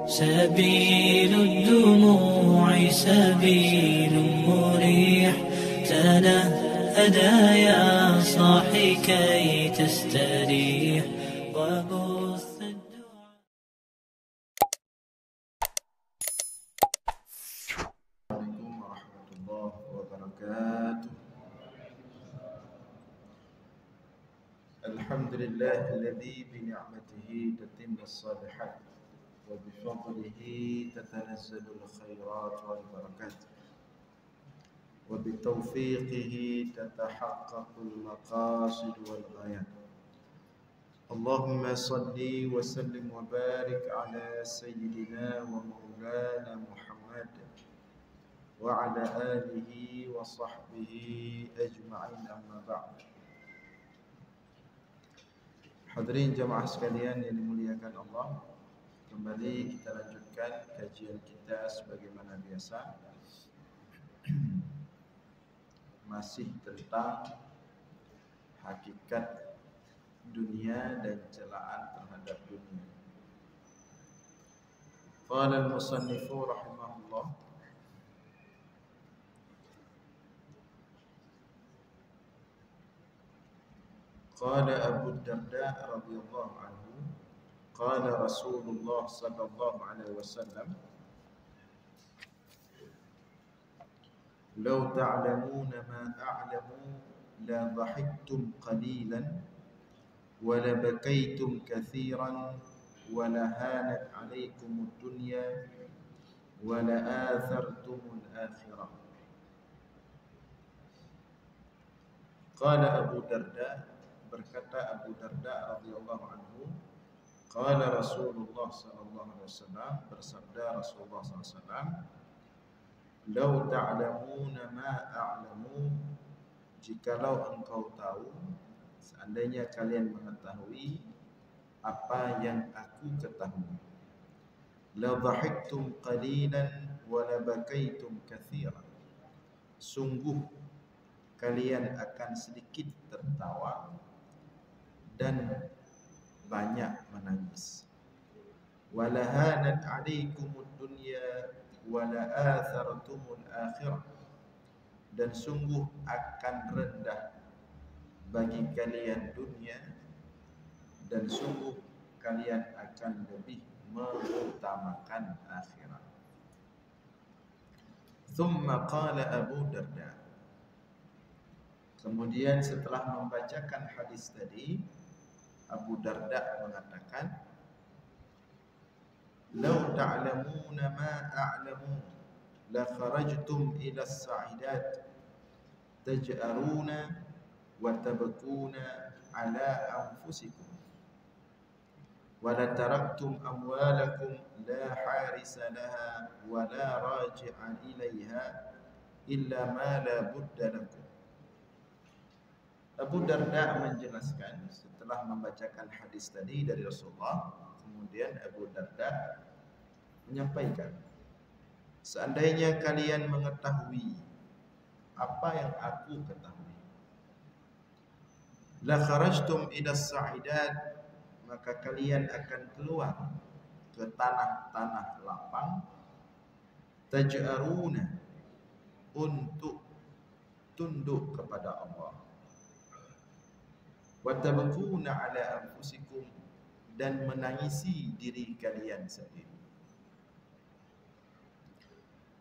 سبيل الدموع سبيل مريح، تنهدى يا صاحي كي تستريح وبث الدعاء. عليكم ورحمة الله وبركاته. الحمد لله الذي بنعمته تتم الصالحات وبفضله تتنزل الخيرات والبركات وبتوفيقه تتحقق المقاصد والغايات. اللهم صل وسلم وبارك على سيدنا ومولانا محمد وعلى آله وصحبه أجمعين، أما بعد. Hadirin jamaah sekalian yang dimuliakan Allah, kembali kita lanjutkan kajian kita sebagaimana biasa, masih tentang hakikat dunia dan celaan terhadap dunia. Qala al-musannifu rahimahullah, qala Abu Darda radhiyallahu anhu, qala Rasulullah sallallahu alaihi wasallam, law ta'lamuna ma a'lamu la dhahiktum qalilan wa la bakaytum kathiran wa la hanat 'alaykum ad-dunya wa la athartum al-akhirah. Qala Abu Darda, berkata Abu Darda radhiyallahu anhu, qala Rasulullah sallallahu alaihi wasallam, bersabda Rasulullah sallallahu alaihi wasallam, law ta'lamuna ma a'lamu, jikalau engkau tahu, seandainya kalian mengetahui apa yang aku ketahui, la dhahiktum qalilan wa la bakaytum kathiran, sungguh kalian akan sedikit tertawa dan banyak menangis. Wala hanat 'alaikumud dunya wala athartumul akhirah, dan sungguh akan rendah bagi kalian dunia dan sungguh kalian akan lebih mengutamakan akhirat. Thumma qala Abu Darda, kemudian setelah membacakan hadis tadi, Abu Darda mengatakan, law ta'lamuna ma a'lamu la kharajtum ila as-sa'idat taj'aruna wa tabkuna ala anfusikum wa la taraktum amwalakum la harisa laha wa la raji'a ilaiha illa ma la budda lakum. Abu Darda menjelaskan setelah membacakan hadis tadi dari Rasulullah, kemudian Abu Darda menyampaikan, seandainya kalian mengetahui apa yang aku ketahui, la kharajtum ila as-sa'idat, maka kalian akan keluar ke tanah-tanah lapang, taj'aruna, untuk tunduk kepada Allah, wa tabkuna ala anfusikum, dan menangisi diri kalian sendiri,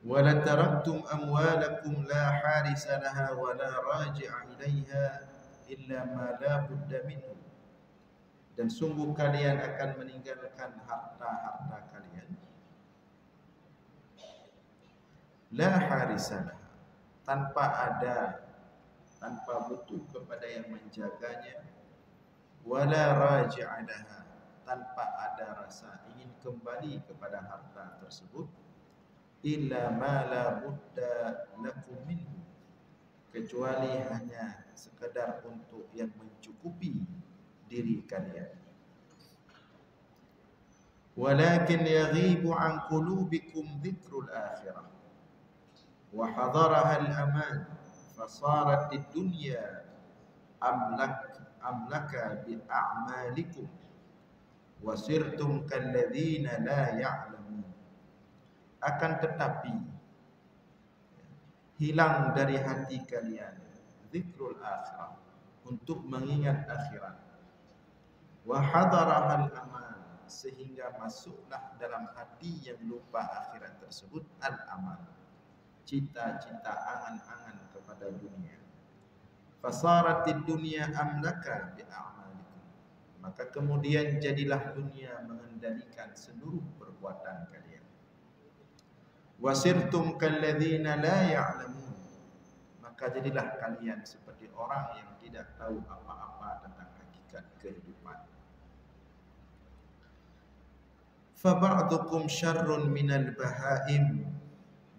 wa la taraktum amwalakum la harisa laha wa la raji'a ilaiha illa ma la budda minhu, dan sungguh kalian akan meninggalkan harta-harta kalian la harisa laha, tanpa butuh kepada yang menjaganya, wala raji'a laha, tanpa ada rasa ingin kembali kepada harta tersebut, illa ma la budda lakum minhu, kecuali hanya sekedar untuk yang mencukupi diri kalian. Walakin yaghibu an qulubikum dhikrul akhirah wa hadaraha al-aman, fasarat ad-dunya amlaka bi a'malikum wasirtum kalladzina la ya'lamun. Akan tetapi hilang dari hati kalian zikrul akhirah, untuk mengingat akhirat. Wa hadarahal amal, sehingga masuklah dalam hati yang lupa akhirat tersebut al amal, cita-cita, angan-angan kepada dunia. Fasaratid dunya amlaka bi a'malikum, maka kemudian jadilah dunia mengendalikan seluruh perbuatan kalian. Wasirtum kalladzina la ya'lamun, maka jadilah kalian seperti orang yang tidak tahu apa-apa tentang hakikat kehidupan. Fa ba'dukum syarrun minal bahaim,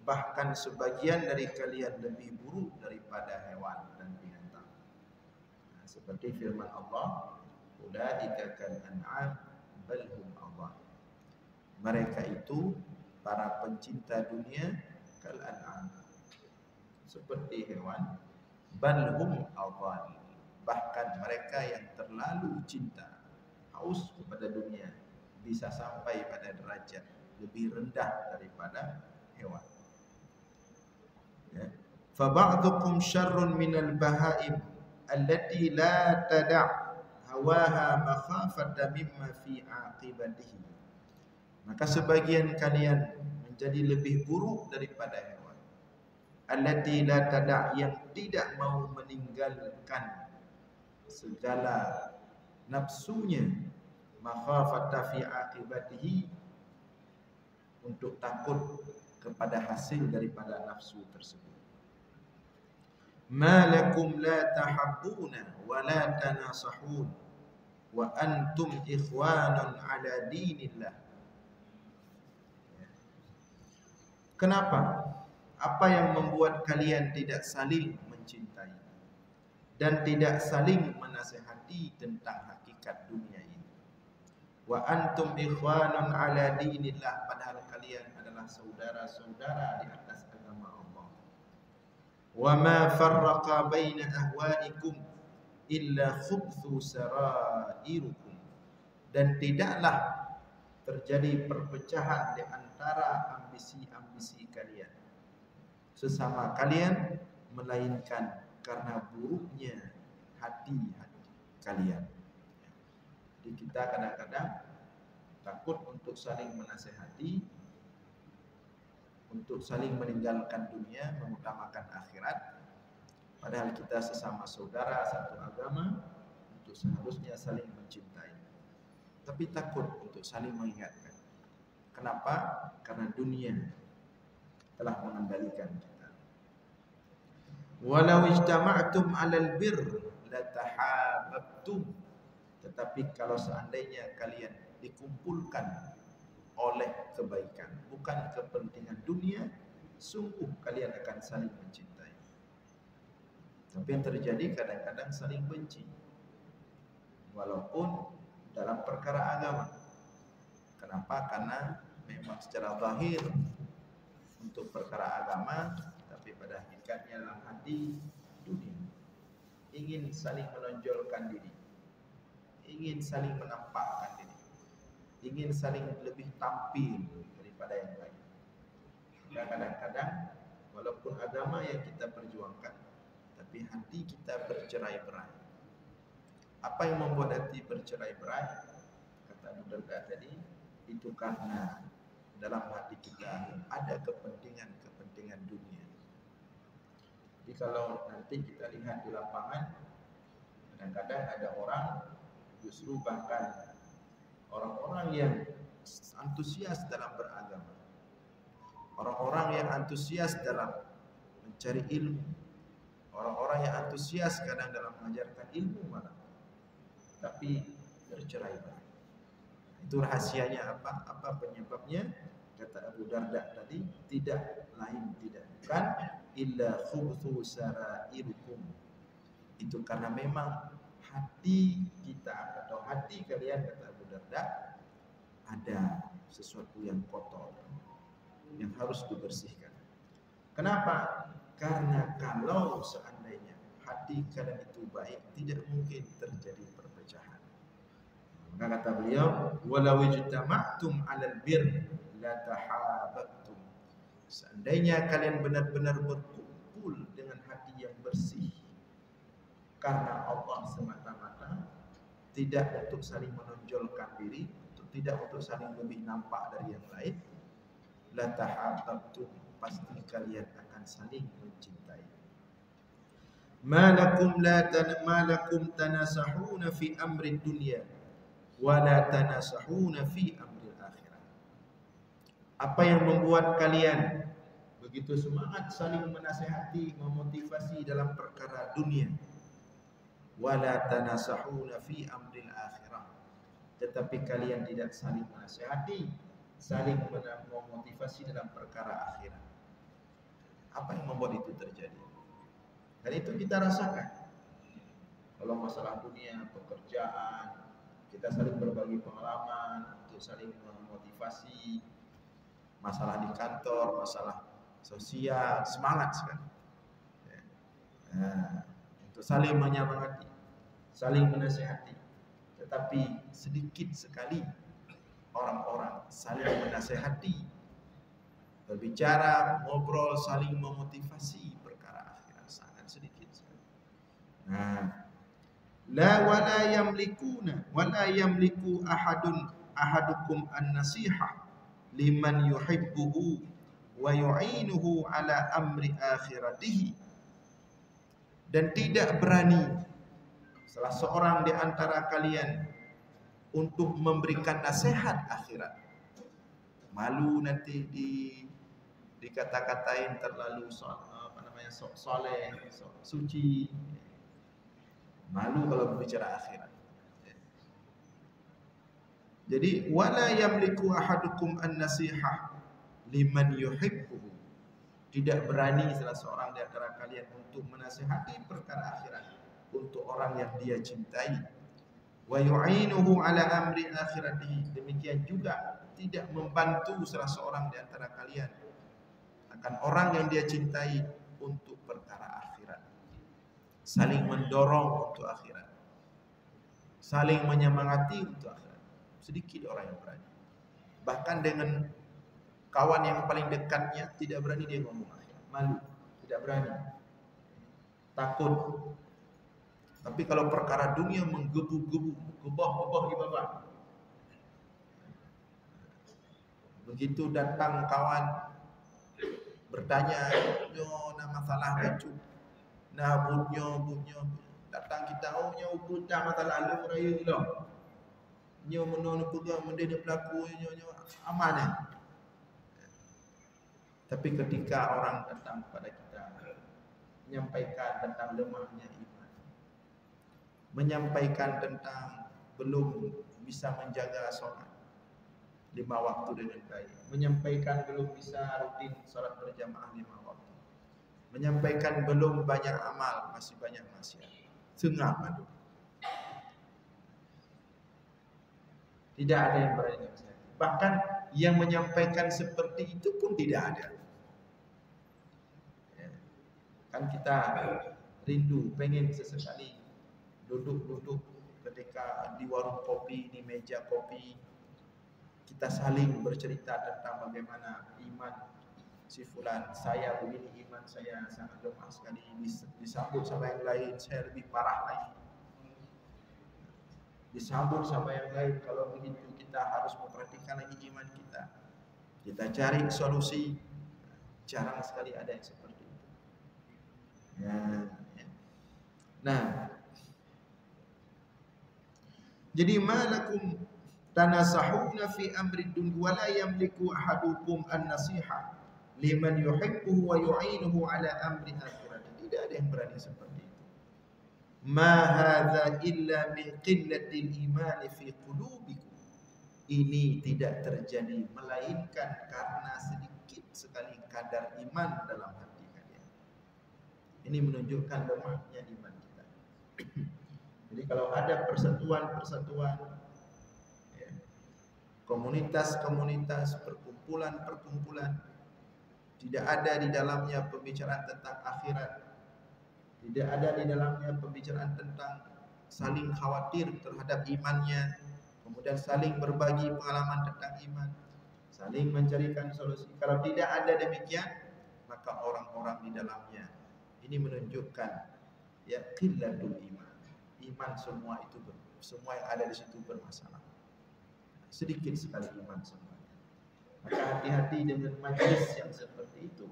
bahkan sebagian dari kalian lebih buruk daripada hewan dan binatang. Seperti firman Allah, ulaika kal an'am bal hum adall. Mereka itu para pencinta dunia kal an'am, seperti hewan, bal hum adall, bahkan mereka yang terlalu cinta, haus kepada dunia, bisa sampai pada derajat lebih rendah daripada hewan. Ya. Fa ba'dukum syarrun minal bahaim allati la tada' hawaha makhafata mimma fi aqibatihi. Maka sebagian kalian menjadi lebih buruk daripada hewan. Allati la tada', yang tidak mau meninggalkan segala nafsunya, makhafata fi aqibatihi, untuk takut kepada hasil daripada nafsu tersebut. Ma lakum la tahabbuna wa la tanasahun wa antum ikhwanun ala dinillah. Kenapa? Apa yang membuat kalian tidak saling mencintai dan tidak saling menasihati tentang hakikat dunia ini? Wa antum ikhwanun ala dinillah, padahal kalian adalah saudara-saudara di atas agama Allah. Wa ma farraqa baina ahwaikum illa khubthu sarairukum, dan tidaklah terjadi perpecahan di antara ambisi-ambisi kalian sesama kalian, melainkan karena buruknya hati-hati kalian. Jadi kita kadang-kadang takut untuk saling menasihati, untuk saling meninggalkan dunia, mengutamakan akhirat, padahal kita sesama saudara satu agama, untuk seharusnya saling mencintai. Tapi takut untuk saling mengingatkan. Kenapa? Karena dunia telah mengendalikan kita. Walau ijtama'tum 'alal birr latahabbtum, tetapi kalau seandainya kalian dikumpulkan oleh kebaikan, bukan kepentingan dunia, sungguh kalian akan saling mencintai. Tapi yang terjadi kadang-kadang saling benci, walaupun dalam perkara agama. Kenapa? Karena memang secara zahir untuk perkara agama, tapi pada hakikatnya dalam hati dunia. Ingin saling menonjolkan diri, ingin saling menampakkan diri, ingin saling lebih tampil daripada yang lain. Dan kadang-kadang walaupun agama yang kita perjuangkan, tapi hati kita bercerai-berai. Apa yang membuat hati bercerai-berai? Kata Abu Darda tadi, itu karena dalam hati kita ada kepentingan-kepentingan dunia. Jadi kalau nanti kita lihat di lapangan, kadang-kadang ada orang, justru bahkan orang-orang yang antusias dalam beragama, orang-orang yang antusias dalam mencari ilmu, orang-orang yang antusias kadang dalam mengajarkan ilmu malah, tapi bercerai-berai. Itu rahasianya apa? Apa penyebabnya? Kata Abu Darda tadi, tidak lain tidak bukan illa khubthu sarairukum. Itu karena memang hati kita atau hati kalian, kata Abu Darda, ada sesuatu yang kotor yang harus dibersihkan. Kenapa? Karena kalau seandainya hati kalian itu baik, tidak mungkin terjadi perpecahan. Maka kata beliau, walau ijtama'tum 'alal bir la tahabbtum. Seandainya kalian benar-benar berkumpul dengan hati yang bersih karena Allah semata-mata, tidak untuk saling menonjolkan diri, tidak untuk saling lebih nampak dari yang lain, la tahabbtum, pasti kalian akan saling mencintai. Malakum tanasahuna fi amri dunya wa la tanasahuna fi amri akhirah. Apa yang membuat kalian begitu semangat saling menasihati, memotivasi dalam perkara dunia, wa la tanasahuna fi amri akhirah, tetapi kalian tidak saling menasihati, saling memotivasi dalam perkara akhirat. Apa yang membuat itu terjadi? Dan itu kita rasakan. Kalau masalah dunia, pekerjaan, kita saling berbagi pengalaman untuk saling memotivasi. Masalah di kantor, masalah sosial, semangat sekali. Nah, untuk saling menyemangati, saling menasihati. Tetapi sedikit sekali orang-orang saling menasihati, berbicara, ngobrol, saling memotivasi perkara akhirat, sangat sedikit sekali. Nah, wala yamliku ahadukum an-nasihah liman yuhibbuhu wa yu'inuhu ala amri akhiratihi. Dan tidak berani salah seorang di antara kalian untuk memberikan nasihat akhirat. Malu nanti dikata-katain terlalu sok soleh, sok suci. Malu kalau berbicara akhirat. Jadi wala yamliku ahadukum an-nasihah liman yuhibbuhu. Tidak berani salah seorang di antara kalian untuk menasihati perkara akhirat untuk orang yang dia cintai. Wa yu'inuhu ala amri akhiratihi. Demikian juga tidak membantu salah seorang di antara kalian akan orang yang dia cintai untuk perkara akhirat. Saling mendorong untuk akhirat, saling menyemangati untuk akhirat. Sedikit orang yang berani. Bahkan dengan kawan yang paling dekatnya tidak berani dia ngomong akhirat. Malu, tidak berani, takut. Tapi kalau perkara dunia menggebu-gebu, gebah-gebah di bawah. Begitu datang kawan bertanya, "Yo, nama masalah baju." Nah, bunyo. Datang kita, "Oh, nyo putar masalah lu raya lo." Nyo menono pegang mendene pelaku nyo aman ya. Tapi ketika orang datang kepada kita menyampaikan tentang lemahnya iman, menyampaikan tentang belum bisa menjaga sholat 5 waktu dengan baik, menyampaikan belum bisa rutin sholat berjamaah 5 waktu, menyampaikan belum banyak amal, masih banyak maksiat, sengah madu. Tidak ada yang berani menasihati. Bahkan yang menyampaikan seperti itu pun tidak ada. Kan kita rindu, pengen sesekali duduk-duduk ketika di warung kopi, di meja kopi, kita saling bercerita tentang bagaimana iman si fulan. Saya begini, iman saya sangat lemah sekali, disambut sama yang lain saya lebih parah lagi, disambut sama yang lain. Kalau begitu kita harus memperhatikan lagi iman kita. Kita cari solusi. Jarang sekali ada yang seperti itu. Nah, jadi malakum tanasahuna fi amri dunya wa la yamliku ahadukum an-nasihah liman yuhibbuhu wa yu'inuhu ala amri akhirat. Tidak ada yang berani seperti itu. Ma hadza illa min qillatil iman fi qulubikum. Ini tidak terjadi melainkan karena sedikit sekali kadar iman dalam hati kalian. Ini menunjukkan lemahnya iman kita. Jadi kalau ada persatuan-persatuan, ya, komunitas-komunitas, perkumpulan-perkumpulan, tidak ada di dalamnya pembicaraan tentang akhirat, tidak ada di dalamnya pembicaraan tentang saling khawatir terhadap imannya, kemudian saling berbagi pengalaman tentang iman, saling mencarikan solusi. Kalau tidak ada demikian, maka orang-orang di dalamnya ini menunjukkan ya qillatul iman. Iman semua itu semua yang ada di situ bermasalah. Sedikit sekali iman semuanya. Maka hati-hati dengan majelis yang seperti itu.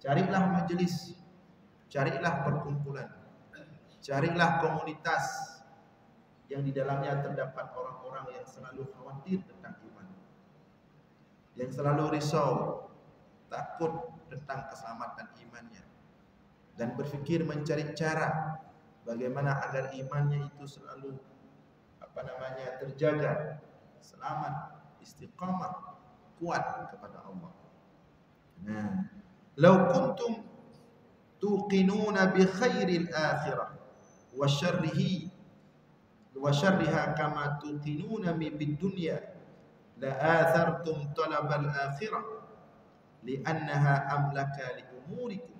Carilah majelis, carilah perkumpulan, carilah komunitas yang di dalamnya terdapat orang-orang yang selalu khawatir tentang iman, yang selalu risau, takut tentang keselamatan imannya, dan berpikir mencari cara bagaimana agar imannya itu selalu terjaga, selamat, istiqamah, kuat kepada Allah. Nah, law kuntum tuqinuna bi khairil akhirah wa syarriha kama tuqinuna bid dunya la athartum talabal akhirah li'annaha amlaka li umurikum.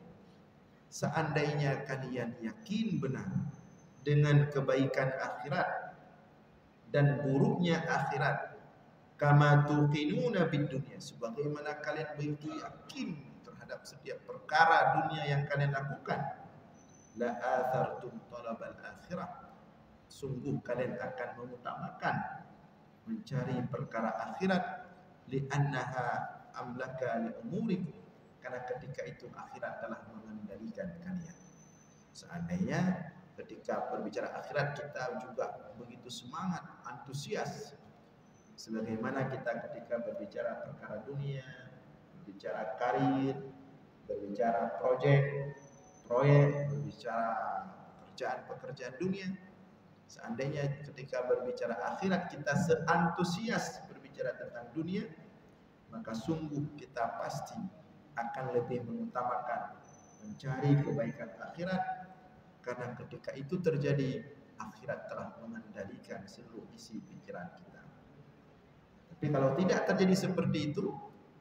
Seandainya kalian yakin benar dengan kebaikan akhirat dan buruknya akhirat, kama tuqinuna bid dunya, sebagaimana kalian begitu yakin terhadap setiap perkara dunia yang kalian lakukan, la athartum talabal akhirah, sungguh kalian akan mengutamakan mencari perkara akhirat, li'annaha amlaka li umurikum, karena ketika itu akhirat telah mengendalikan kalian. Seandainya ketika berbicara akhirat kita juga begitu semangat, antusias, sebagaimana kita ketika berbicara perkara dunia, berbicara karir, berbicara proyek, berbicara pekerjaan dunia. Seandainya ketika berbicara akhirat kita seantusias berbicara tentang dunia, maka sungguh kita pasti akan lebih mengutamakan mencari kebaikan akhirat, karena ketika itu terjadi akhirat telah mengendalikan seluruh isi pikiran kita. Tapi kalau tidak terjadi seperti itu,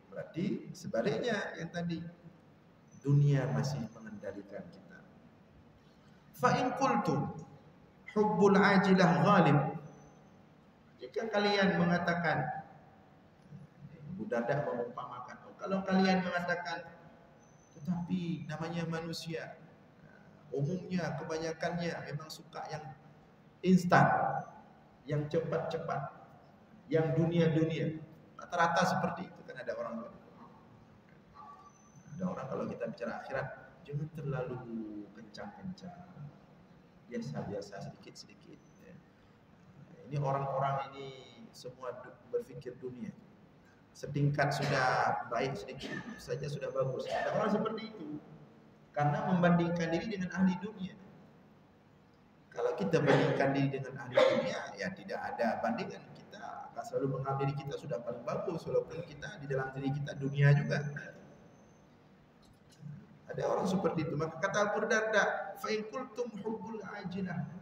berarti sebaliknya yang tadi, dunia masih mengendalikan kita. Fa in qultum hubbul ajilah ghalib, jika kalian mengatakan, Abu Darda mengumpamakan, kalau kalian mengatakan, tetapi namanya manusia, umumnya kebanyakannya memang suka yang instan, yang cepat-cepat, yang dunia-dunia. Rata-rata seperti itu kan ada orang. Ada orang kalau kita bicara akhirat, jangan terlalu kencang-kencang, biasa-biasa, sedikit-sedikit. Ini orang-orang ini semua berpikir dunia. Setingkat sudah baik sedikit saja sudah bagus. Ada orang seperti itu karena membandingkan diri dengan ahli dunia. Kalau kita bandingkan diri dengan ahli dunia, ya tidak ada bandingan. Kita akan selalu menganggap diri kita sudah paling bagus, walaupun kita di dalam diri kita dunia juga. Ada orang seperti itu. Maka kata Abu Darda, fa in qultum hubbul ajilah.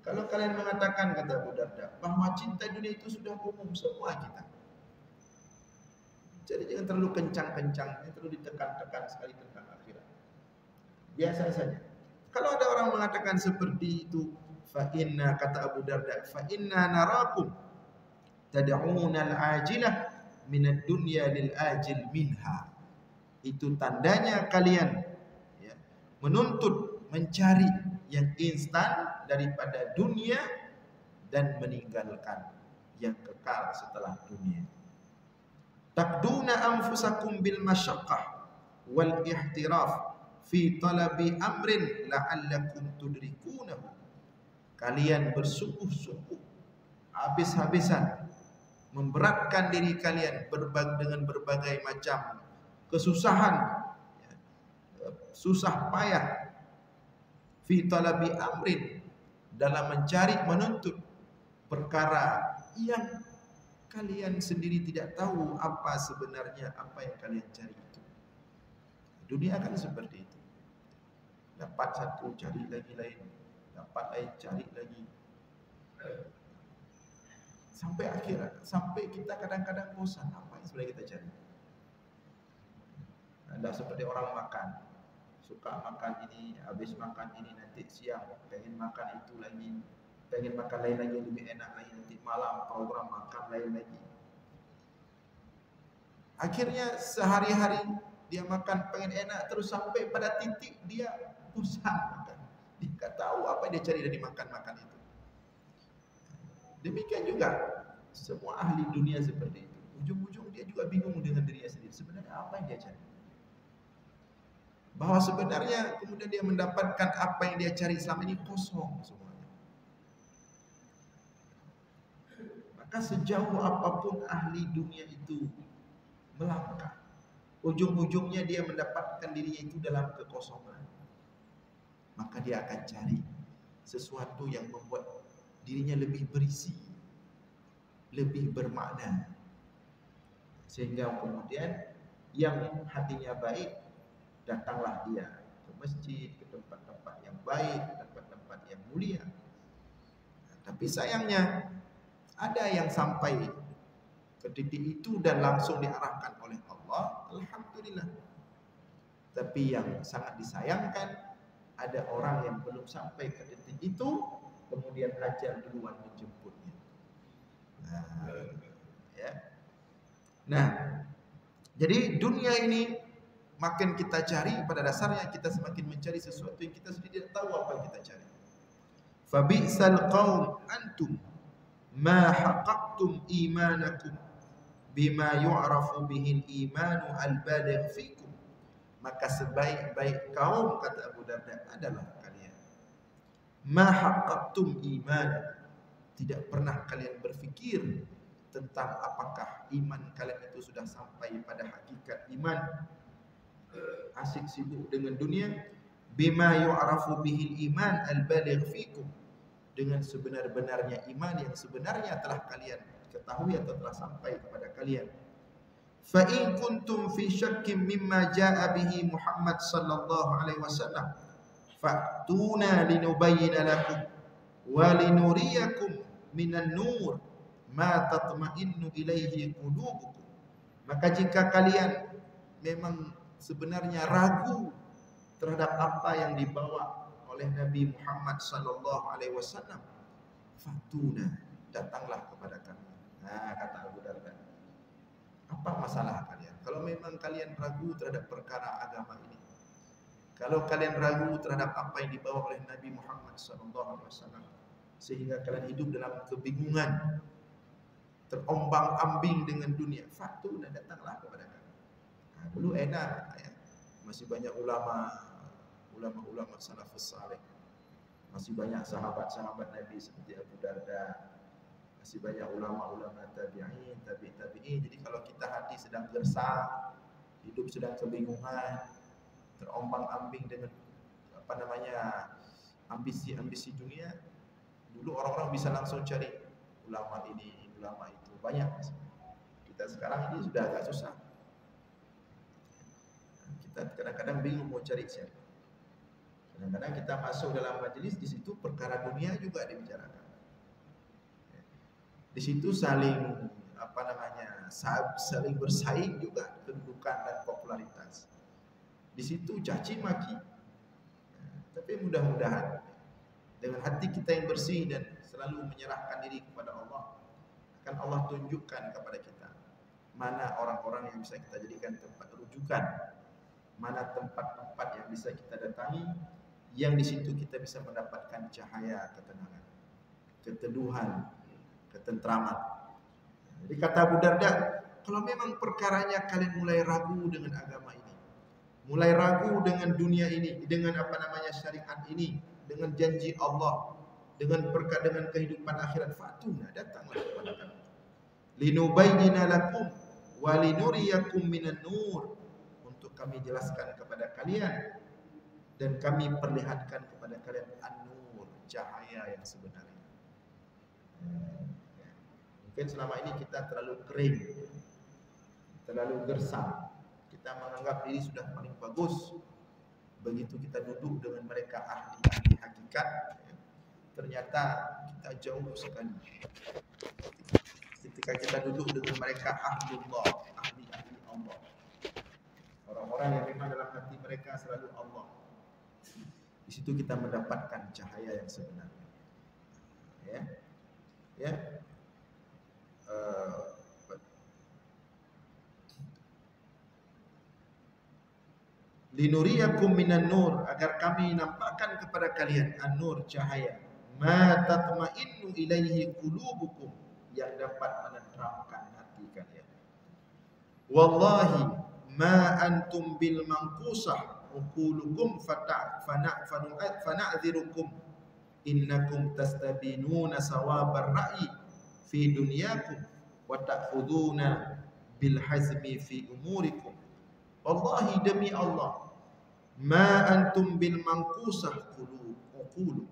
Kalau kalian mengatakan, kata Abu Darda, bahwa cinta dunia itu sudah umum semua kita. Jadi jangan terlalu kencang-kencang, jangan terlalu ditekan-tekan sekali tentang akhirat. Biasa saja. Kalau ada orang mengatakan seperti itu, fa inna, kata Abu Darda, fa inna narakum tad'una al-ajilah minad dunya lil ajil minha. Itu tandanya kalian ya, menuntut mencari yang instan daripada dunia dan meninggalkan yang kekal setelah dunia. Taqduna anfusakum bil masyaqqah wal ihtiraf fi talabi amrin la'allakum tudrikunahu. Kalian bersungguh-sungguh, habis-habisan memberatkan diri kalian dengan berbagai macam kesusahan, susah payah, fi talabi amrin, dalam mencari, menuntut perkara yang kalian sendiri tidak tahu apa sebenarnya apa yang kalian cari itu. Dunia kan seperti itu. Dapat satu cari lagi lain, dapat lain cari lagi, sampai akhirat, sampai kita kadang-kadang bosan apa yang sebenarnya kita cari. Ada seperti orang makan, suka makan ini, habis makan ini nanti siang pengen makan itu lagi. pengen makan lain lagi, lebih enak lagi, nanti malam program makan lain lagi. Akhirnya sehari-hari dia makan pengen enak terus sampai pada titik dia bosan makan. Dia tak tahu apa dia cari dari makan-makan itu. Demikian juga semua ahli dunia seperti itu. Ujung-ujung dia juga bingung dengan dirinya sendiri. Sebenarnya apa yang dia cari? Bahwa sebenarnya kemudian dia mendapatkan apa yang dia cari selama ini kosong semuanya. Maka sejauh apapun ahli dunia itu melangkah, ujung-ujungnya dia mendapatkan dirinya itu dalam kekosongan. Maka dia akan cari sesuatu yang membuat dirinya lebih berisi, lebih bermakna. Sehingga kemudian yang hatinya baik, datanglah dia ke masjid, ke tempat-tempat yang baik, ke tempat-tempat yang mulia. Tapi sayangnya ada yang sampai ke titik itu dan langsung diarahkan oleh Allah, alhamdulillah. Tapi yang sangat disayangkan, ada orang yang belum sampai ke titik itu, kemudian ajal duluan menjemputnya. Nah, jadi dunia ini makin kita cari, pada dasarnya kita semakin mencari sesuatu yang kita sendiri tidak tahu apa yang kita cari. Fabi'sal qaum antum ma haqqaqtum imanakum bima yu'rafu bihil imanu al-baligh fikum. Maka sebaik-baik kaum, kata Abu Darda, adalah kalian. Ma haqqaqtum imanakum, tidak pernah kalian berfikir tentang apakah iman kalian itu sudah sampai pada hakikat iman. Asyik sibuk dengan dunia. Bima yu'rafu bihil iman al-baligh fikum, dengan sebenar-benarnya iman yang sebenarnya telah kalian ketahui atau telah sampai kepada kalian. Fa in kuntum fi syakkin mimma jaa bihi Muhammad sallallahu alaihi wasallam fa'tuna linubayyana lakum wa linuriyakum minan nur ma tatma'innu ilaihi qulubukum. Maka jika kalian memang sebenarnya ragu terhadap apa yang dibawa oleh Nabi Muhammad sallallahu alaihi wasallam, fatuna, datanglah kepada kami. Nah, kata Abu Darda, apa masalah kalian? Kalau memang kalian ragu terhadap perkara agama ini, kalau kalian ragu terhadap apa yang dibawa oleh Nabi Muhammad sallallahu alaihi wasallam, sehingga kalian hidup dalam kebingungan, terombang-ambing dengan dunia, fatuna, datanglah kepada kami. Nah, dulu enak ya. Masih banyak ulama salafus saleh, masih banyak sahabat-sahabat Nabi seperti Abu Darda, masih banyak ulama-ulama tabi'in, tabi'in. Jadi kalau kita hati sedang gersang, hidup sedang kebingungan, terombang-ambing dengan ambisi dunia, dulu orang-orang bisa langsung cari ulama ini, ulama itu, banyak. Kita sekarang ini sudah agak susah. Kita kadang-kadang bingung mau cari siapa. Kadang-kadang kita masuk dalam majelis, di situ perkara dunia juga dibicarakan. Di situ saling saling bersaing juga kedudukan dan popularitas. Di situ caci maki. Tapi mudah-mudahan dengan hati kita yang bersih dan selalu menyerahkan diri kepada Allah, akan Allah tunjukkan kepada kita mana orang-orang yang bisa kita jadikan tempat rujukan, mana tempat-tempat yang bisa kita datangi, yang di situ kita bisa mendapatkan cahaya ketenangan, keteduhan, ketentraman. Jadi kata Abu Darda, kalau memang perkaranya kalian mulai ragu dengan agama ini, mulai ragu dengan dunia ini, dengan syariat ini, dengan janji Allah, dengan kehidupan akhirat, fatuna, datanglah kepada kami. Linubayyina lakum wa linuriyakum minan nur, untuk kami jelaskan kepada kalian dan kami perlihatkan kepada kalian an-nur, cahaya yang sebenarnya. Mungkin selama ini kita terlalu kering, terlalu gersang. Kita menganggap diri sudah paling bagus. Begitu kita duduk dengan mereka ahli hakikat, ternyata kita jauh sekali. Ketika kita duduk dengan mereka ahlullah, ahli Allah, orang-orang yang memang dalam hati mereka selalu Allah, di situ kita mendapatkan cahaya yang sebenarnya. Ya, ya. Eh, Linuriyakum minan nur, agar kami nampakkan kepada kalian an-nur, cahaya, ma tatma'innu ilaihi qulubukum, yang dapat menenteramkan hati kalian. Wallahi ma antum bil manqusah uqulukum fana'dhirukum innakum tastabinuna sawabar ra'i fi dunyakum wa ta'khuduna bil hazmi fi umurikum. Wallahi, demi Allah, ma antum bil manqusah qulubukum,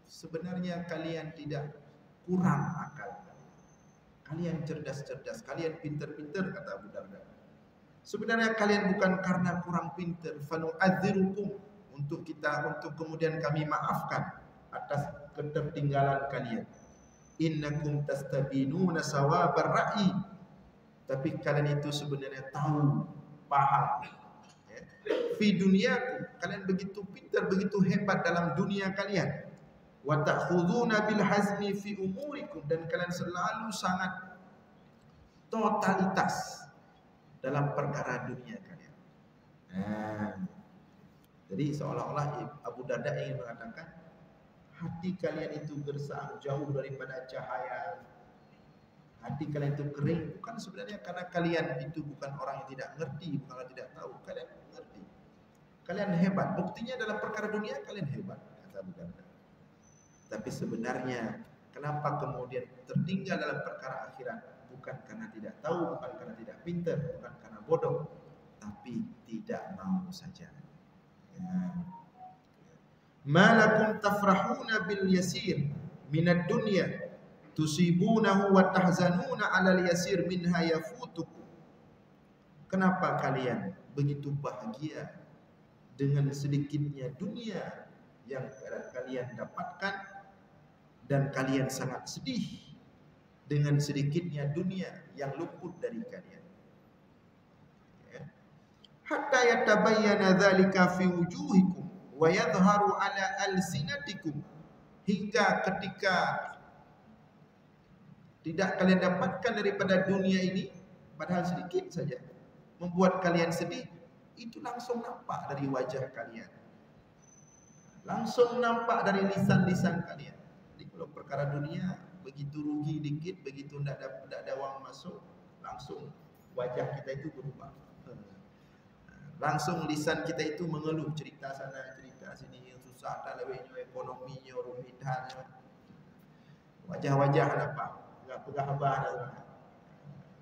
sebenarnya kalian tidak kurang akal. Kalian cerdas-cerdas, kalian pintar-pintar, kata Abu Darda. Sebenarnya kalian bukan karena kurang pintar, fanu'adzirukum, untuk kemudian kami maafkan atas ketertinggalan kalian. Innakum tastabinuna sawabar ra'i, tapi kalian itu sebenarnya tahu, paham. Ya. Fi dunyakum, kalian begitu pintar, begitu hebat dalam dunia kalian. Wa ta'khuduna bil hazmi fi umurikum, dan kalian selalu sangat totalitas dalam perkara dunia kalian. Jadi seolah-olah Abu Darda ingin mengatakan, hati kalian itu gersang jauh daripada cahaya. Hati kalian itu kering, bukan sebenarnya karena kalian itu bukan orang yang tidak ngerti, bukan orang yang tidak tahu. Kalian ngerti, kalian hebat. Buktinya dalam perkara dunia kalian hebat, kata Abu Darda. Tapi sebenarnya kenapa kemudian tertinggal dalam perkara akhirat? Bukan karena tidak tahu, bukan karena tidak pintar, bukan karena bodoh, tapi tidak mau saja. Ya. Malakum tafrahuna bil yasir minad dunya tusibunahu wa tahzanuna 'alal yasir minha yafutukum. Kenapa kalian begitu bahagia dengan sedikitnya dunia yang kalian dapatkan, dan kalian sangat sedih dengan sedikitnya dunia yang luput dari kalian. Ya. Hatta yatabayyana dzalika fi wujuhikum wa yadhharu ala alsinatikum, hingga ketika tidak kalian dapatkan daripada dunia ini, padahal sedikit saja, membuat kalian sedih, itu langsung nampak dari wajah kalian, langsung nampak dari lisan-lisan kalian. Jadi kalau perkara dunia begitu rugi dikit, begitu tidak ada uang masuk, langsung wajah kita itu berubah. Langsung lisan kita itu mengeluh, cerita sana, cerita sini, yang susah, tak lebihnya ekonominya, rumithannya. Wajah-wajah apa? Enggak pegah-pegah dah.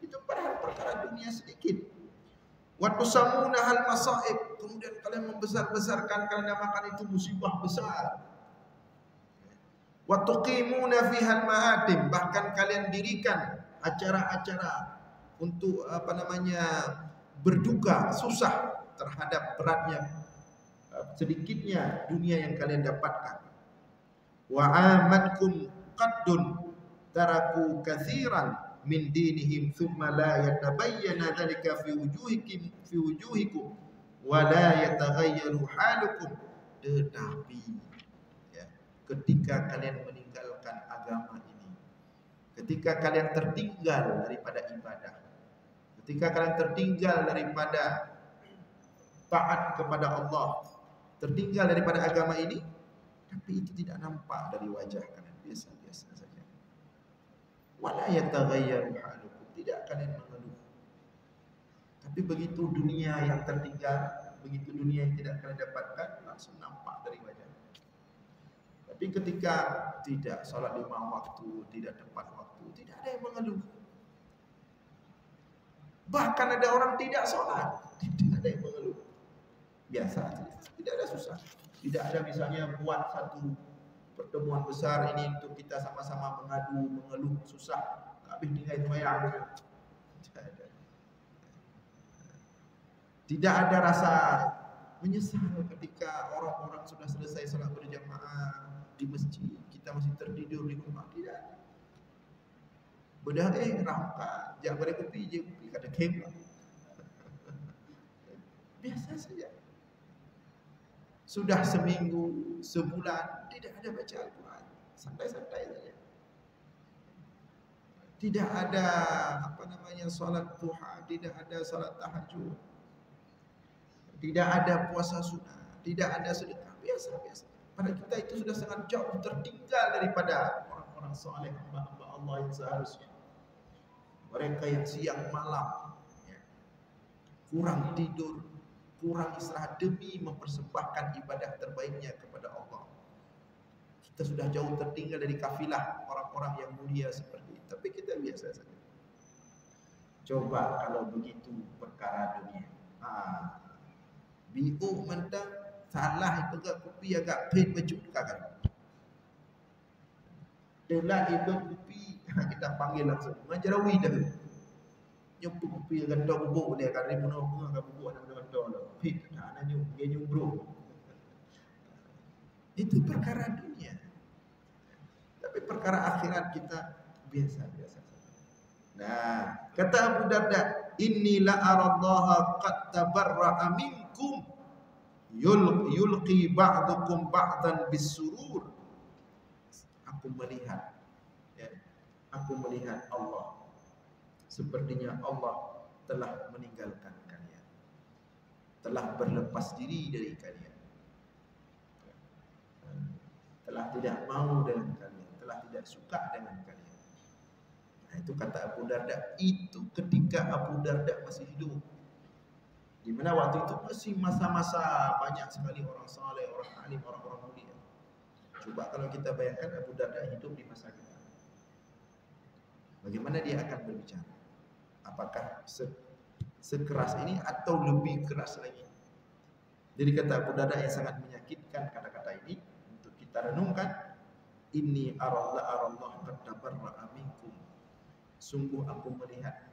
Itu padahal perkara dunia sedikit. Wa tusamuna hal masaib, kemudian kalian membesar-besarkan, kalian namakan itu musibah besar. Wa tuqimuna fiha al-ma'atim, bahkan kalian dirikan acara-acara untuk berduka, susah terhadap beratnya sedikitnya dunia yang kalian dapatkan. Wa amatkum qaddun taraku katsiran min dinihim thumma la yatabayyana dzalika fi wujuhikum wa la yataghayyaru halukum. Tetapi ya, ketika kalian meninggalkan agama ini, ketika kalian tertinggal daripada ibadah, ketika kalian tertinggal daripada taat kepada Allah, tertinggal daripada agama ini, tapi itu tidak nampak dari wajah kalian, biasa-biasa saja. Wala yataghayyaru halukum, tidak kalian mengeluh. Tapi begitu dunia yang tertinggal, begitu dunia yang tidak kalian dapatkan, langsung nampak dari wajah. Tapi ketika tidak salat 5 waktu, tidak tepat waktu, tidak ada yang mengeluh. Bahkan ada orang tidak salat, tidak ada yang mengeluh. Biasa saja, tidak ada susah. Tidak ada misalnya buat satu pertemuan besar ini untuk kita sama-sama mengadu, mengeluh, susah, habis tinggal sembahyang. Tidak ada rasa menyesal ketika orang-orang sudah selesai salat berjamaah di masjid, kita masih tertidur di rumah. Tidak. Bedah rahmka, jangan berkopi je kopi kata kem. Biasa saja. Sudah seminggu, sebulan tidak ada baca Al-Quran, santai-santai saja. tidak ada salat duha, tidak ada salat tahajud, tidak ada puasa sunnah, tidak ada sedekah, biasa-biasa. Pada kita itu sudah sangat jauh tertinggal daripada orang-orang saleh, hamba-hamba Allah yang seharusnya. Mereka yang siang malam ya, kurang tidur, kurang istirahat demi mempersembahkan ibadah terbaiknya kepada Allah. Kita sudah jauh tertinggal dari kafilah orang-orang yang mulia seperti itu. Tapi kita biasa saja. Coba kalau begitu perkara dunia. Biu mentang salah itu agak kopi agak pahit bercutkan. Dengan itu kopi kita panggil langsung. Ngajarawi dah. Nyupu kopi agak dah bubuk dia kan ribu bunga agak bubuk nak dah dah. Pahit dah nak nyumbro. Itu perkara dunia. Tapi perkara akhirat kita biasa-biasa saja. Nah, kata Abu Darda, "Inni la arallaha qad tabarra'a minkum yulqi ba'dukum ba'dan bisurur." Aku melihat Allah. Sepertinya Allah telah meninggalkan kalian. Telah berlepas diri dari kalian. Telah tidak mau dengan kalian, telah tidak suka dengan kalian. Nah, itu kata Abu Darda. Itu ketika Abu Darda masih hidup. Di mana waktu itu masih masa-masa banyak sekali orang saleh, orang alim, orang-orang mulia. Coba kalau kita bayangkan Abu Darda hidup di masa kita. Bagaimana dia akan berbicara? Apakah sekeras ini atau lebih keras lagi? Jadi kata Abu Darda yang sangat menyakitkan kata-kata ini untuk kita renungkan. Inni arallah qad tabarra'a minkum. Sungguh aku melihat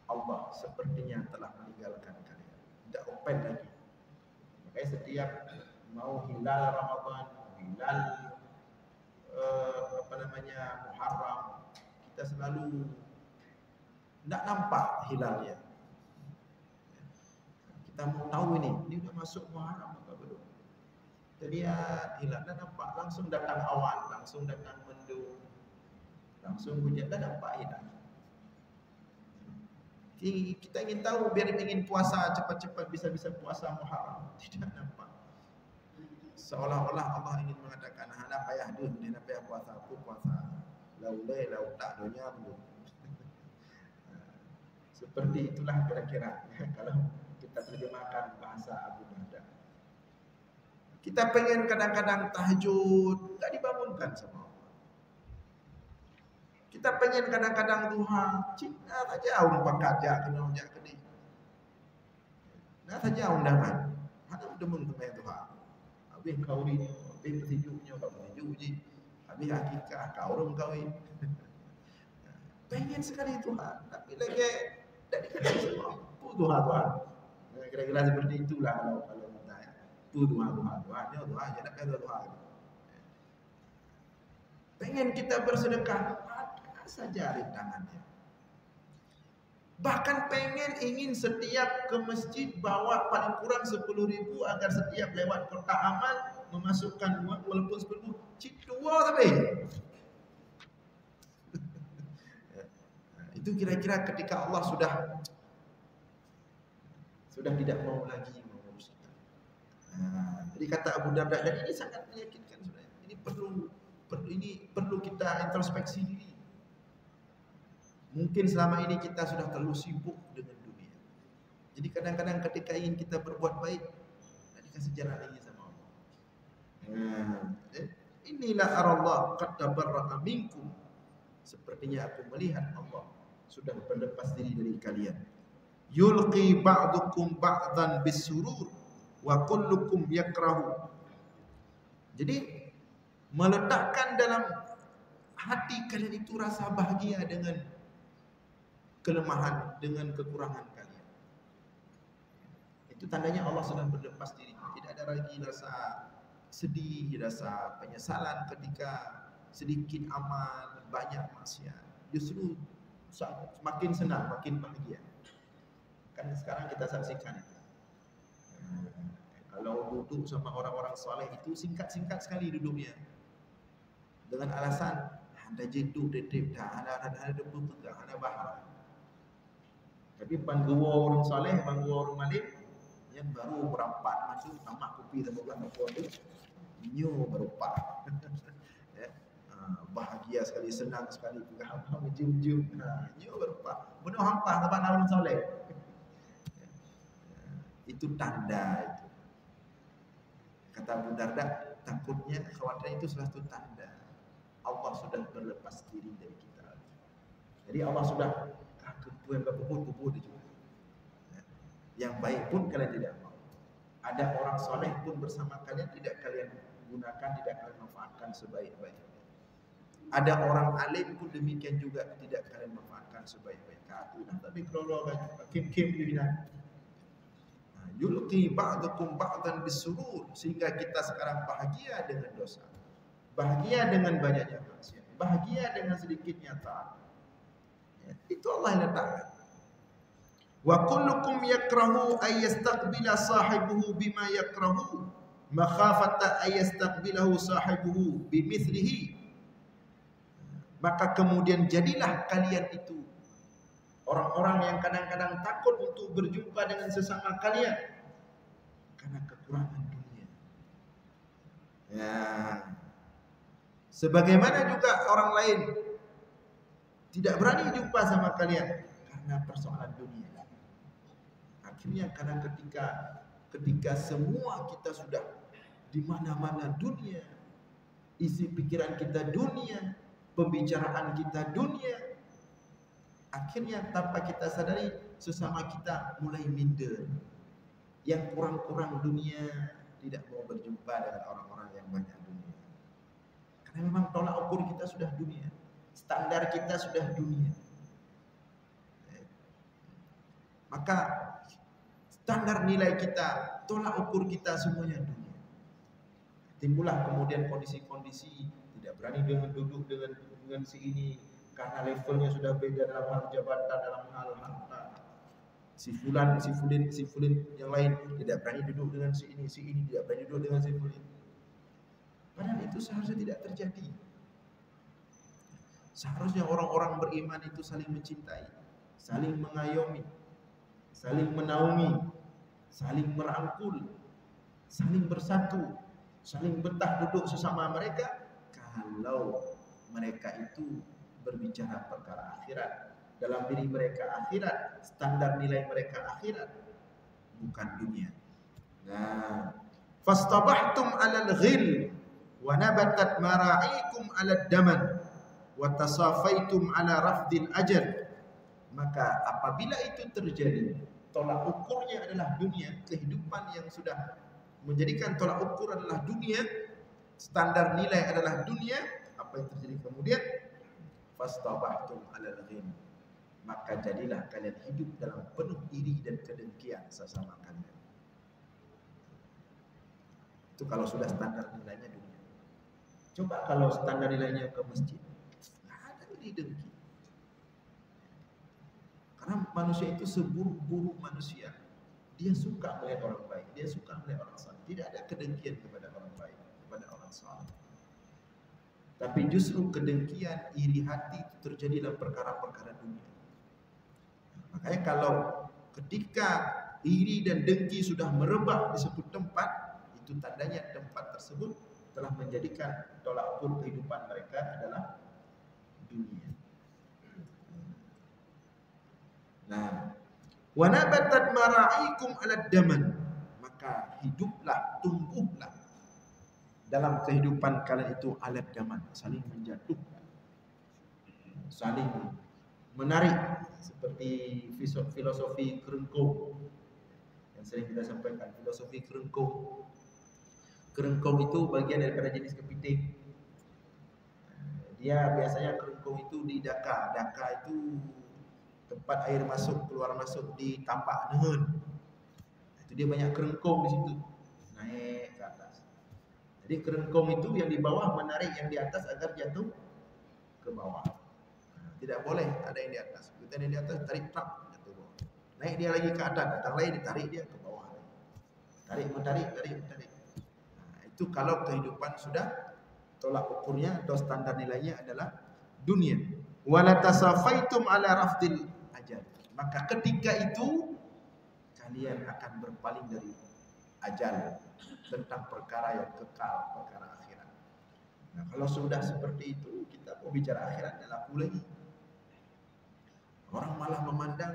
Allah sepertinya telah meninggalkan kalian. Tidak open lagi. Makanya setiap mau hilal Ramadan, hilal Muharram, kita selalu tidak nampak hilalnya. Kita mau tahu ini sudah masuk Muharram apa belum? Kita lihat hilal, tidak nampak. Langsung datang awan, langsung datang mendung, langsung hujan, tidak nampak hilal. Kita ingin tahu biar ingin puasa cepat-cepat bisa-bisa puasa Muharram, tidak nampak. Seolah-olah Allah ingin mengatakan hana payah dun, hana payah puasa aku puasa. Laulai lau tak dunia belum. Seperti itulah kira-kira kalau kita terjemahkan bahasa Abu Darda. Kita pengen kadang-kadang tahajud tak dibangunkan sama Allah. Kita pengen kadang-kadang duha, cinta saja umpan kajak kena ojak kedi. Nah saja undangan. Ada demun kena duha. Habis kaurinya, habis persijuknya, kau persijuk je. Habis akikah, kau orang kahwin. Pengen sekali duha, tapi lagi tak dikasih semua. Duha. Kira-kira seperti itulah kalau kita ya. Duha. Duha je nak kata duha. Pengen kita bersedekah, ada saja rintangannya. Bahkan ingin setiap ke masjid bawa paling kurang 10.000 agar setiap lewat kotak amal memasukkan uang walaupun 10.000 cik dua tapi. Itu kira-kira ketika Allah sudah tidak mau lagi mengurus kita. Jadi kata Abu Darda, dan ini sangat menyakitkan sebenarnya. Ini perlu kita introspeksi diri. Mungkin selama ini kita sudah terlalu sibuk dengan dunia. Jadi kadang-kadang ketika ingin kita berbuat baik, tak dikasih jalan lagi sama Allah. Inilah arallah qad tabarra'a minkum. Sepertinya aku melihat Allah sudah berlepas diri dari kalian. Yulqi ba'dukum ba'dan bisurur wa kullukum yakrahu. Jadi meletakkan dalam hati kalian itu rasa bahagia dengan kelemahan, dengan kekurangan kalian. Itu tandanya Allah sudah berlepas diri. Tidak ada lagi rasa sedih, rasa penyesalan ketika sedikit amal, banyak maksiat. Justru semakin senang, makin bahagia. Kan sekarang kita saksikan itu. Kalau duduk sama orang-orang soleh itu singkat-singkat sekali duduknya. Dengan alasan Anda jeduk dedek dah, ada debu pegang, ada bahar. Tapi panggawa orang soleh, panggawa orang alim, yang baru berampat masuk tamak kopi dan belah apa tu, nyo berupat. Ya. Bahagia sekali, senang sekali, pegang apa jum-jum, nyo berupat. Benar hampa tempat orang soleh. Itu tanda itu. Kata Abu Darda, takutnya khawatir itu salah satu tanda Allah sudah berlepas diri dari kita. Jadi Allah sudah kepuan kubur itu. Yang baik pun kalian tidak mau. Ada orang soleh pun bersama kalian tidak kalian gunakan, tidak kalian manfaatkan sebaik-baiknya. Ada orang alim pun demikian juga tidak kalian manfaatkan sebaik-baiknya. Tapi kalau kim-kim dibina. Yulqi ba'dukum ba'dan bisurur, sehingga kita sekarang bahagia dengan dosa, bahagia dengan banyaknya maksiat, bahagia dengan sedikitnya taat. Ya, itu Allah yang letakkan. Wa kullukum yakrahu ay yastaqbila sahibuhu bima yakrahu makhafata ay yastaqbilahu sahibuhu bimithlihi. Maka kemudian jadilah kalian itu orang-orang yang kadang-kadang takut untuk berjumpa dengan sesama kalian karena kekurangan dunia. Ya. Sebagaimana juga orang lain tidak berani jumpa sama kalian karena persoalan dunia. Akhirnya kadang ketika semua kita sudah di mana-mana dunia, isi pikiran kita dunia, pembicaraan kita dunia, akhirnya tanpa kita sadari sesama kita mulai minder. Yang kurang-kurang dunia tidak mau berjumpa dengan orang-orang yang banyak dunia. Karena memang tolak ukur kita sudah dunia. Standar kita sudah dunia. Maka standar nilai kita, tolak ukur kita semuanya dunia. Timbullah kemudian kondisi-kondisi tidak berani dengan duduk dengan si ini, karena levelnya sudah beda dalam hal jabatan, dalam hal harta. Si fulan yang lain tidak berani duduk dengan si ini tidak berani duduk dengan si fulan. Padahal itu seharusnya tidak terjadi. Seharusnya orang-orang beriman itu saling mencintai, saling mengayomi, saling menaungi, saling merangkul, saling bersatu, saling betah duduk sesama mereka kalau mereka itu berbicara perkara akhirat, dalam diri mereka akhirat, standar nilai mereka akhirat, bukan dunia. Nah, fastabahtum 'alal ghil wa nabatat mara'ikum 'alad daman wa tasafaitum 'ala rafdil ajal. Maka apabila itu terjadi, tolak ukurnya adalah dunia, kehidupan yang sudah menjadikan tolak ukur adalah dunia, standar nilai adalah dunia, apa yang terjadi kemudian? Fastabahtum 'alal ghil, maka jadilah kalian hidup dalam penuh iri dan kedengkian sesama kalian. Itu kalau sudah standar nilainya dunia. Coba kalau standar nilainya ke masjid, nggak ada iri dengki. Karena manusia itu seburuk-buruk manusia. Dia suka melihat orang baik, dia suka melihat orang saleh. Tidak ada kedengkian kepada orang baik, kepada orang saleh. Tapi justru kedengkian, iri hati itu terjadi dalam perkara-perkara dunia. Makanya kalau ketika iri dan dengki sudah merebak di suatu tempat, itu tandanya tempat tersebut telah menjadikan tolak ukur kehidupan mereka adalah dunia. Nah, wa nabatat mara'ikum 'alad daman, maka hiduplah, tumbuhlah dalam kehidupan kalian itu 'alad daman, saling menjatuhkan, saling menarik, seperti filosofi kerengkung yang sering kita sampaikan. Filosofi kerengkung itu bagian daripada jenis kepiting. Dia biasanya kerengkung itu di Dhaka itu tempat air masuk keluar masuk di tampak nehun. Itu dia banyak kerengkung di situ, naik ke atas. Jadi kerengkung itu yang di bawah menarik yang di atas agar jatuh ke bawah. Tidak boleh ada yang di atas. Kita yang di atas tarik trap jatuh bawah. Naik dia lagi ke atas, datang lagi ditarik dia ke bawah. Tarik menarik. Nah, itu kalau kehidupan sudah tolak ukurnya atau standar nilainya adalah dunia. Wala tasafaitum ala rafdil ajal. Maka ketika itu kalian akan berpaling dari ajal tentang perkara yang kekal, perkara akhirat. Nah, kalau sudah seperti itu, kita mau bicara akhirat dan laku lagi. Orang malah memandang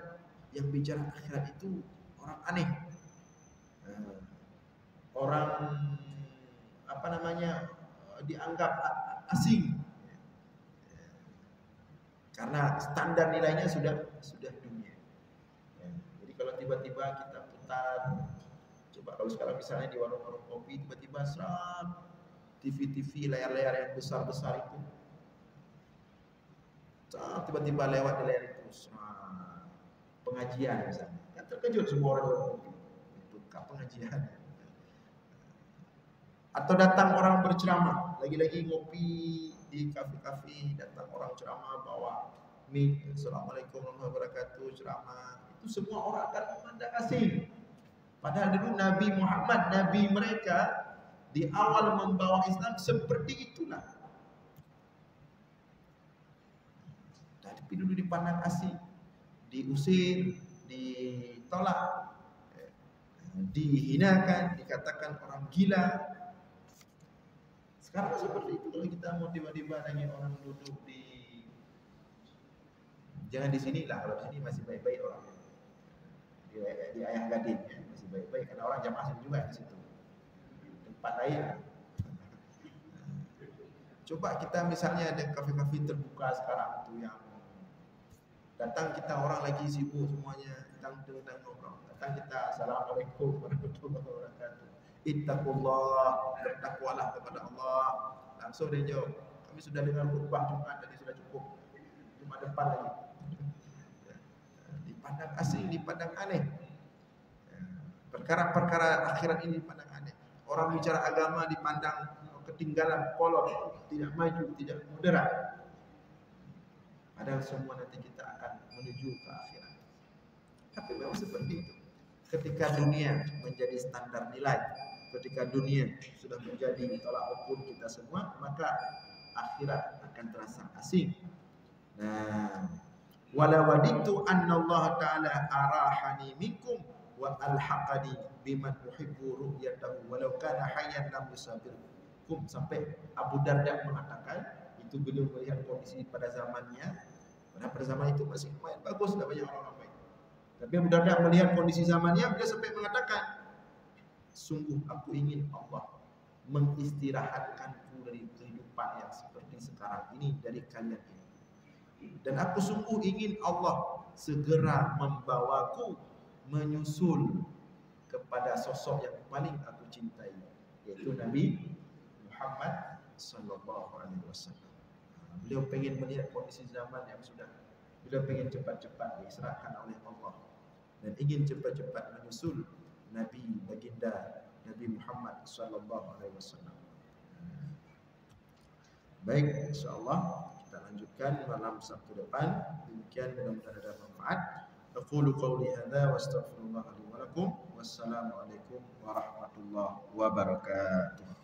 yang bicara akhirat itu orang aneh. Orang apa namanya, dianggap asing. Karena standar nilainya sudah dunia. Jadi kalau tiba-tiba kita putar, coba kalau sekarang misalnya di warung-warung kopi tiba-tiba serap TV layar-layar yang besar-besar itu, tiba-tiba lewat di layar itu pengajian misalnya, kan terkejut semua orang itu pengajian. Atau datang orang berceramah, lagi-lagi ngopi di kafe-kafe, datang orang ceramah bawa mic, assalamualaikum warahmatullahi wabarakatuh, ceramah, itu semua orang akan memandang asing. Padahal dulu Nabi Muhammad, Nabi mereka di awal membawa Islam seperti itulah. Tapi dulu dipandang asing, diusir, ditolak, dihinakan, dikatakan orang gila. Sekarang seperti itu. Kalau kita mau tiba-tiba lagi orang duduk jangan di sini lah, kalau di sini masih baik-baik orang. Di Ayah Gading ya, masih baik-baik karena orang jamaah juga di situ. Tempat lain. Coba kita misalnya ada kafe-kafe terbuka sekarang tuh yang datang kita orang lagi sibuk semuanya, datang ngobrol. Datang kita assalamualaikum warahmatullahi wabarakatuh. Ittaqullah, bertakwalah kepada Allah. Langsung dia jawab, kami sudah dengar khutbah Jumat tadi, sudah cukup. Jumat depan lagi. Dipandang asing, dipandang aneh. Perkara-perkara akhirat ini dipandang aneh. Orang bicara agama dipandang ketinggalan, kolot, tidak maju, tidak moderat. Padahal semua nanti kita akan menuju ke akhirat. Tapi memang seperti itu. Ketika dunia menjadi standar nilai, ketika dunia sudah menjadi tolak ukur kita semua, maka akhirat akan terasa asing. Nah, wala waditu anna Allah Ta'ala arahani minkum wa alhaqani biman uhibbu ru'yatahu walau kana hayyan lam yusabirkum. Sampai Abu Darda mengatakan, itu beliau melihat kondisi pada zamannya, pada zaman itu masih lumayan bagus, tidak banyak orang baik. Tapi Abu Darda melihat kondisi zamannya, beliau sampai mengatakan, sungguh aku ingin Allah mengistirahatkanku dari kehidupan yang seperti sekarang ini, dari kalian ini. Dan aku sungguh ingin Allah segera membawaku menyusul kepada sosok yang paling aku cintai, yaitu Nabi Muhammad sallallahu alaihi wasallam. Beliau pengen melihat kondisi zaman yang sudah, beliau pengen cepat-cepat diserahkan oleh Allah dan ingin cepat-cepat menyusul Nabi baginda Nabi Muhammad sallallahu alaihi wasallam. Baik, insyaallah kita lanjutkan malam Sabtu depan. Demikian, mudah-mudahan ada manfaat. Aqulu qawli hadza wa astaghfirullah li wa lakum. Wassalamu alaikum warahmatullahi wabarakatuh.